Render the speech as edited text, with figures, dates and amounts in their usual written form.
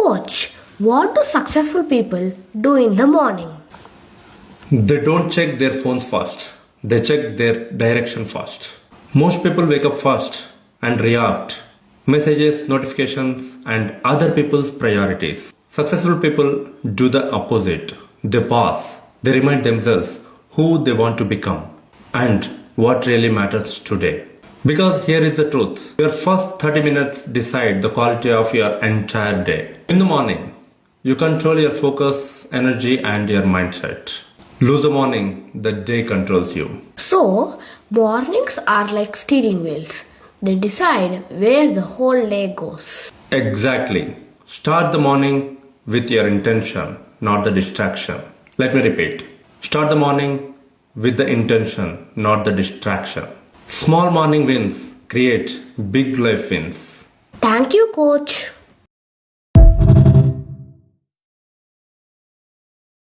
Coach, what do successful people do in the morning? They don't check their phones first. They check their direction first. Most people wake up first and react. Messages, notifications, and other people's priorities. Successful people do the opposite. They pause. They remind themselves who they want to become and what really matters today. Because here is the truth. Your first 30 minutes decide the quality of your entire day. In the morning, you control your focus, energy, and your mindset. Lose the morning, the day controls you. So, mornings are like steering wheels. They decide where the whole day goes. Exactly. Start the morning with your intention, not the distraction. Let me repeat. Start the morning with the intention, not the distraction. Small morning wins create big life wins. Thank you, Coach.